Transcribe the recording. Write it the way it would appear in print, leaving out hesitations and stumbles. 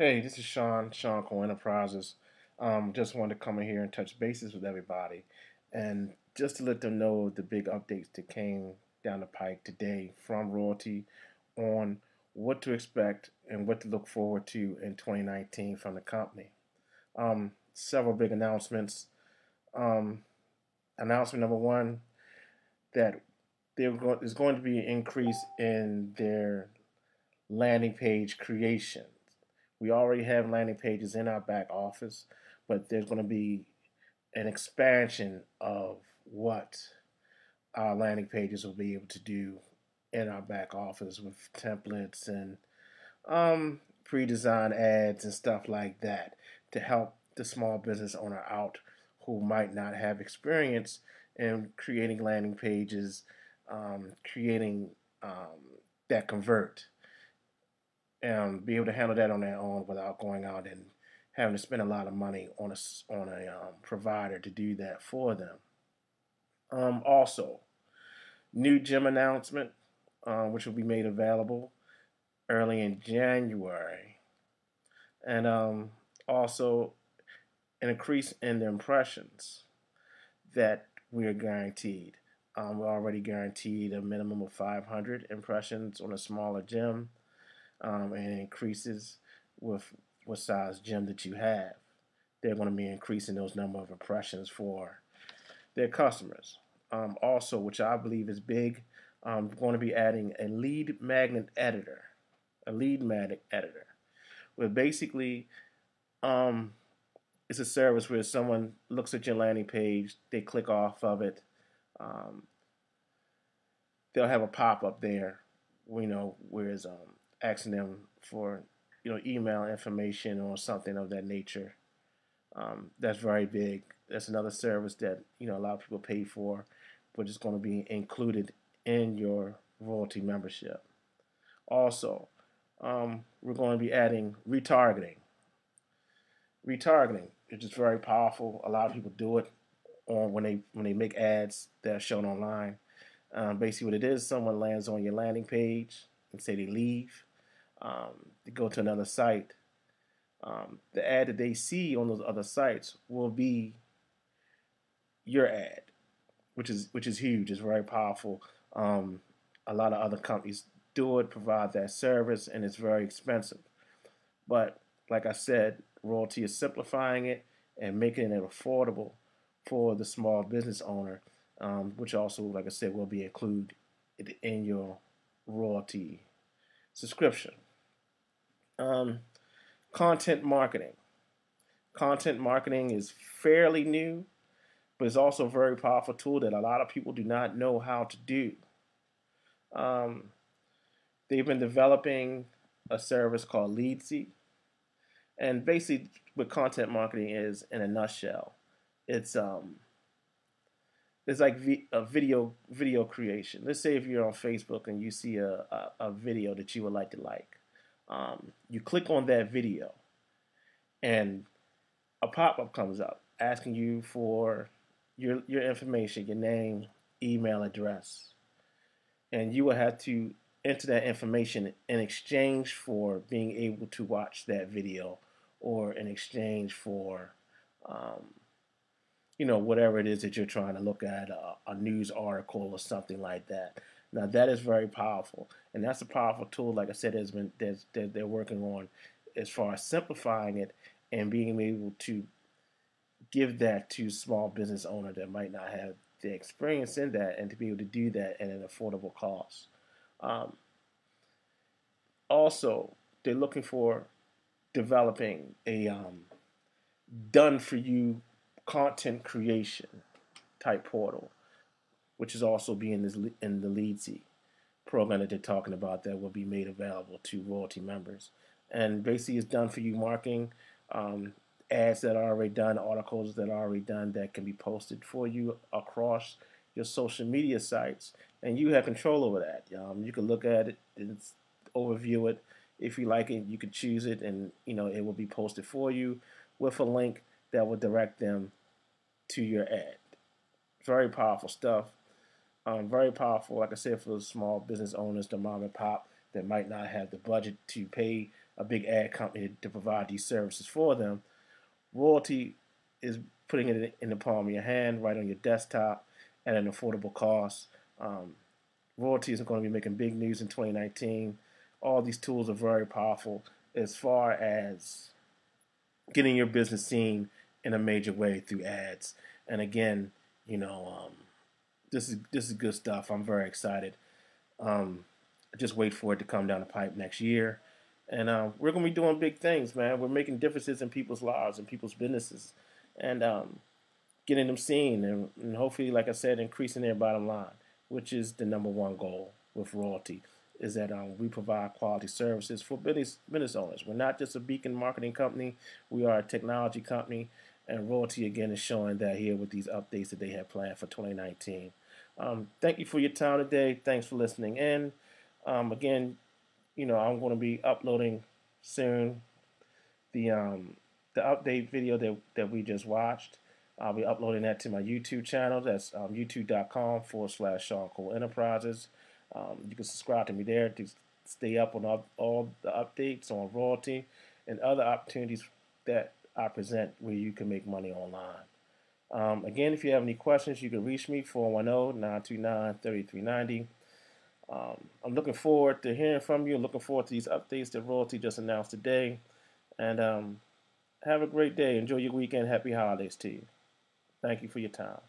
Hey, this is Sean Co Enterprises. Just wanted to come in here and touch bases with everybody, and just to let them know the big updates that came down the pike today from Royalty on what to expect and what to look forward to in 2019 from the company. Several big announcements. Um, Announcement number one, that there's going to be an increase in their landing page creation. We already have landing pages in our back office, but there's going to be an expansion of what our landing pages will be able to do in our back office with templates and pre-designed ads and stuff like that to help the small business owner out who might not have experience in creating landing pages, creating that convert and be able to handle that on their own without going out and having to spend a lot of money on a provider to do that for them. Also, new gym announcement, which will be made available early in January, and also an increase in the impressions that we are guaranteed. We're already guaranteed a minimum of 500 impressions on a smaller gym, and it increases with what size gym that you have. They're going to be increasing those number of impressions for their customers. Also, which I believe is big, going to be adding a lead magnet editor. A lead magnet editor, where basically it's a service where someone looks at your landing page, they click off of it, um, they'll have a pop up there, whereas asking them for email information or something of that nature. That's very big. That's another service that a lot of people pay for, but it's going to be included in your royalty membership. Also, we're going to be adding retargeting. Retargeting is just very powerful. A lot of people do it on when they make ads that are shown online. Basically, what it is, someone lands on your landing page and say they leave, they go to another site. The ad that they see on those other sites will be your ad, which is huge. It's very powerful. A lot of other companies do it, provide that service, and it's very expensive. But like I said, Royalty is simplifying it and making it affordable for the small business owner, which also, like I said, will be included in your Royalty subscription. Um, Content marketing. Content marketing is fairly new, but it's also a very powerful tool that a lot of people do not know how to do. Um, they've been developing a service called Leadsy, and basically, what content marketing is in a nutshell, it's it's like a video creation. Let's say if you're on Facebook and you see a video that you would like. You click on that video, and a pop up comes up asking you for your information, your name, email address, and you will have to enter that information in exchange for being able to watch that video, or in exchange for um, whatever it is that you're trying to look at, a news article or something like that. Now that is very powerful, and that's a powerful tool. Like I said, they're working on as far as simplifying it and being able to give that to small business owner that might not have the experience in that, and to be able to do that at an affordable cost. Um, Also, they're looking for developing a done for you content creation type portal, which is also being in the Leadsy program that they're talking about, that will be made available to royalty members. And basically, it's done for you marketing, um, ads that are already done, articles that are already done that can be posted for you across your social media sites, and you have control over that. You can look at it and overview it. If you like it, you can choose it, and it will be posted for you with a link that will direct them to your ad. Very powerful stuff. Very powerful, like I said, for the small business owners, the mom and pop that might not have the budget to pay a big ad company to provide these services for them. Royaltie is putting it in the palm of your hand, right on your desktop, at an affordable cost. Um, Royaltie is going to be making big news in 2019. All these tools are very powerful as far as getting your business seen in a major way through ads. And again, this is good stuff. I'm very excited. Um, just wait for it to come down the pipe next year. And we're going to be doing big things, man. We're making differences in people's lives and people's businesses, and getting them seen, and hopefully, like I said, increasing their bottom line, which is the number one goal with Royaltie, is that we provide quality services for business owners. We're not just a beacon marketing company. We are a technology company, and Royaltie, again, is showing that here with these updates that they have planned for 2019. Thank you for your time today. Thanks for listening in. Again, I'm going to be uploading soon the update video that we just watched. I'll be uploading that to my YouTube channel. That's youtube.com/Sean Cole Enterprises. You can subscribe to me there to stay up on all the updates on Royaltie and other opportunities that I present where you can make money online. Again, if you have any questions, you can reach me 410-929-3390. I'm looking forward to hearing from you. Looking forward to these updates that Royaltie just announced today. And have a great day. Enjoy your weekend. Happy holidays to you. Thank you for your time.